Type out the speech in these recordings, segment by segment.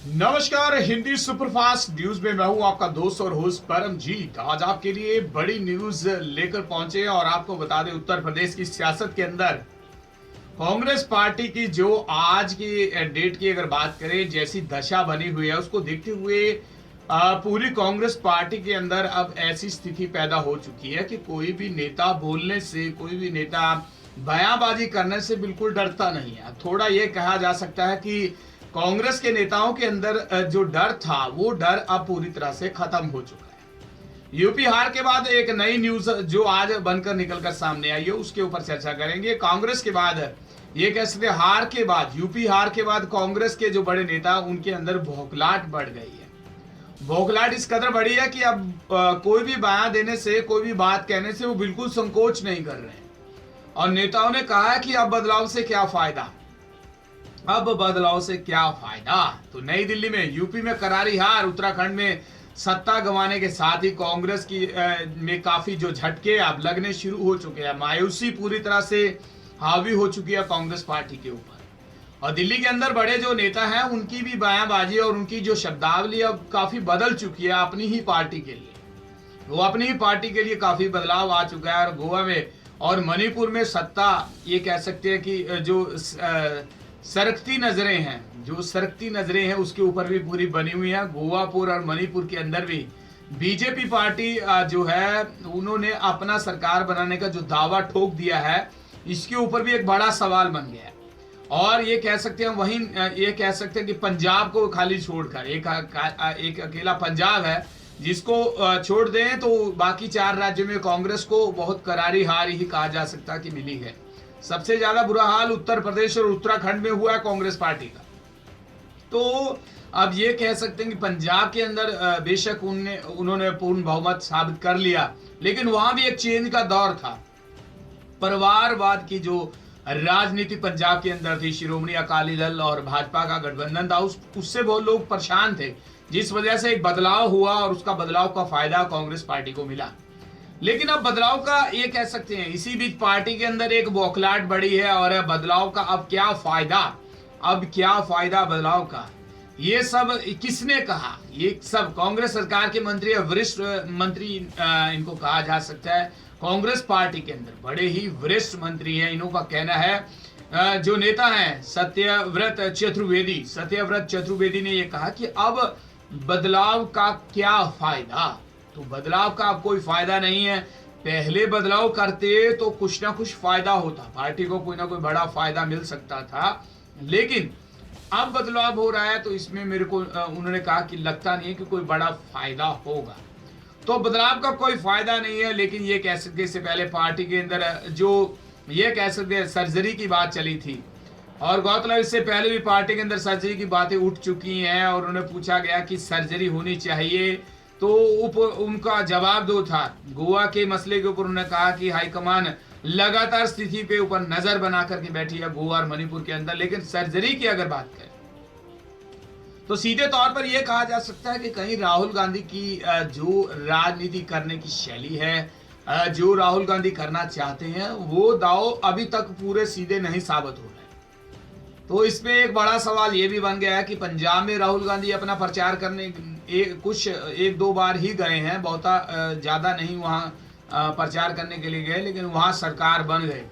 नमस्कार, Hindi superfast news में मैं हूं आपका दोस्त और होस्ट परमजीत। आज आपके लिए बड़ी न्यूज लेकर पहुंचे हैं और आपको बता दें, उत्तर प्रदेश की सियासत के अंदर कांग्रेस पार्टी की जो आज की डेट की अगर बात करें, जैसी दशा बनी हुई है उसको देखते हुए पूरी कांग्रेस पार्टी के अंदर अब ऐसी स्थिति पैदा हो चुकी है कि कोई भी नेता बोलने से, कोई भी नेता बयानबाजी करने से बिल्कुल डरता नहीं है। थोड़ा ये कहा जा सकता है कि कांग्रेस के नेताओं के अंदर जो डर था, वो डर अब पूरी तरह से खत्म हो चुका है। यूपी हार के बाद एक नई न्यूज जो आज बनकर निकलकर सामने आई है, उसके ऊपर चर्चा करेंगे। कांग्रेस के बाद ये कह सकते, हार के बाद, यूपी हार के बाद कांग्रेस के जो बड़े नेता, उनके अंदर भौखलाहट बढ़ गई है। भौखलाहट इस कदर बढ़ी है कि अब कोई भी बयान देने से, कोई भी बात कहने से वो बिल्कुल संकोच नहीं कर रहे हैं। और नेताओं ने कहा है कि अब बदलाव से क्या फायदा, अब बदलाव से क्या फायदा। तो नई दिल्ली में यूपी में करारी हार, उत्तराखंड में सत्ता गंवाने के साथ ही कांग्रेस की में काफी जो झटके अब लगने शुरू हो चुके हैं। मायूसी पूरी तरह से हावी हो चुकी है कांग्रेस पार्टी के ऊपर। और दिल्ली के अंदर बड़े जो नेता हैं, उनकी भी बयानबाजी और उनकी जो शब्दावली अब काफी बदल चुकी है अपनी ही पार्टी के लिए। वो अपनी ही पार्टी के लिए काफी बदलाव आ चुका है। और गोवा में और मणिपुर में सत्ता, ये कह सकते हैं कि जो सरकती नजरें हैं, जो सरकती नजरें हैं उसके ऊपर भी पूरी बनी हुई है। गोवापुर और मणिपुर के अंदर भी बीजेपी पार्टी जो है, उन्होंने अपना सरकार बनाने का जो दावा ठोक दिया है, इसके ऊपर भी एक बड़ा सवाल बन गया है। और ये कह सकते हैं, वहीं ये कह सकते हैं कि पंजाब को खाली छोड़कर एक अकेला पंजाब है, जिसको छोड़ दें तो बाकी 4 राज्यों में कांग्रेस को बहुत करारी हार ही कहा जा सकता है कि मिली है। सबसे ज्यादा बुरा हाल उत्तर प्रदेश और उत्तराखंड में हुआ है कांग्रेस पार्टी का। तो अब ये कह सकते हैं कि पंजाब के अंदर बेशक उन्होंने पूर्ण बहुमत साबित कर लिया, लेकिन वहां भी एक चेंज का दौर था। परिवारवाद की जो राजनीति पंजाब के अंदर थी, शिरोमणि अकाली दल और भाजपा का गठबंधन था, उससे बहुत लोग परेशान थे, जिस वजह से एक बदलाव हुआ और उसका बदलाव का फायदा कांग्रेस पार्टी को मिला। लेकिन अब बदलाव का ये कह सकते हैं, इसी बीच पार्टी के अंदर एक बौखलाहट बढ़ी है। और बदलाव का अब क्या फायदा, अब क्या फायदा बदलाव का, ये सब किसने कहा? ये सब कांग्रेस सरकार के मंत्री, वरिष्ठ मंत्री इनको कहा जा सकता है। कांग्रेस पार्टी के अंदर बड़े ही वरिष्ठ मंत्री हैं। इन्हों का कहना है, जो नेता हैं सत्यव्रत चतुर्वेदी ने ये कहा कि अब बदलाव का क्या फायदा। तो बदलाव का अब कोई फायदा नहीं है। पहले बदलाव करते तो कुछ ना कुछ फायदा होता, पार्टी को कोई ना कोई बड़ा फायदा मिल सकता था, लेकिन अब बदलाव हो रहा है तो इसमें मेरे को उन्होंने कहा कि लगता नहीं है कि कोई बड़ा फायदा होगा। तो बदलाव का कोई फायदा नहीं है। लेकिन ये कह सकते, इससे पहले पार्टी के अंदर जो ये कह सकते हैं सर्जरी की बात चली थी, और गौरतलब इससे पहले भी पार्टी के अंदर सर्जरी की बातें उठ चुकी हैं। और उन्हें पूछा गया कि सर्जरी होनी चाहिए, तो उनका जवाब दो था। गोवा के मसले के ऊपर उन्होंने कहा कि हाईकमान लगातार स्थिति पे ऊपर नजर बना करके बैठी है गोवा और मणिपुर के अंदर। लेकिन सर्जरी की अगर बात करें तो सीधे तौर पर यह कहा जा सकता है कि कहीं राहुल गांधी की जो राजनीति करने की शैली है, जो राहुल गांधी करना चाहते हैं, वो दाव अभी तक पूरे सीधे नहीं साबित हो रहे। तो इसमें एक बड़ा सवाल ये भी बन गया है कि पंजाब में राहुल गांधी अपना प्रचार करने एक दो बार ही गए हैं, बहुता ज्यादा नहीं वहां प्रचार करने के लिए गए, लेकिन वहां सरकार बन गए।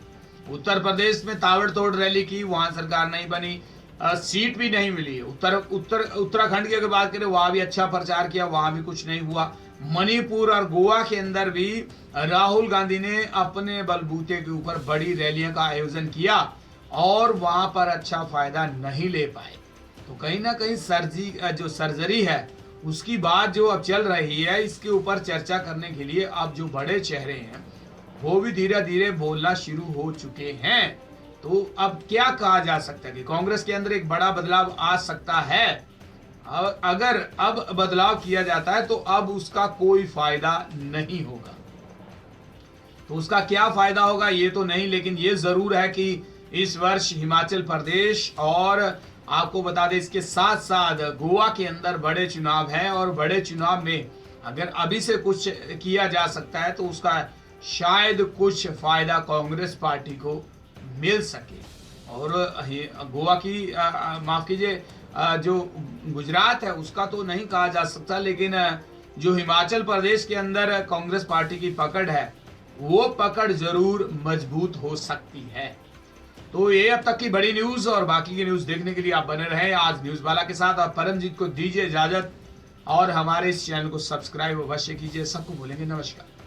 उत्तर प्रदेश में ताबड़तोड़ रैली की, वहां सरकार नहीं बनी, सीट भी नहीं मिली। उत्तराखंड की अगर बात करें, वहां भी अच्छा प्रचार किया, वहां भी कुछ नहीं हुआ। मणिपुर और गोवा के अंदर भी राहुल गांधी ने अपने बलबूते के ऊपर बड़ी रैलियों का आयोजन किया और वहां पर अच्छा फायदा नहीं ले पाए। तो कहीं ना कहीं जो सर्जरी है उसकी बात जो अब चल रही है, इसके ऊपर चर्चा करने के लिए अब जो बड़े चेहरे हैं वो भी धीरे धीरे बोलना शुरू हो चुके हैं। तो अब क्या कहा जा सकता है कि कांग्रेस के अंदर एक बड़ा बदलाव आ सकता है। अगर अब बदलाव किया जाता है तो अब उसका कोई फायदा नहीं होगा। तो उसका क्या फायदा होगा ये तो नहीं, लेकिन ये जरूर है कि इस वर्ष हिमाचल प्रदेश और आपको बता दें इसके साथ साथ गोवा के अंदर बड़े चुनाव हैं। और बड़े चुनाव में अगर अभी से कुछ किया जा सकता है तो उसका शायद कुछ फायदा कांग्रेस पार्टी को मिल सके। और गोवा की माफ कीजिए जो गुजरात है उसका तो नहीं कहा जा सकता, लेकिन जो हिमाचल प्रदेश के अंदर कांग्रेस पार्टी की पकड़ है वो पकड़ जरूर मजबूत हो सकती है। तो ये अब तक की बड़ी न्यूज, और बाकी की न्यूज देखने के लिए आप बने रहें आज न्यूज वाला के साथ। और परमजीत को दीजिए इजाजत और हमारे इस चैनल को सब्सक्राइब अवश्य कीजिए। सबको बोलेंगे नमस्कार।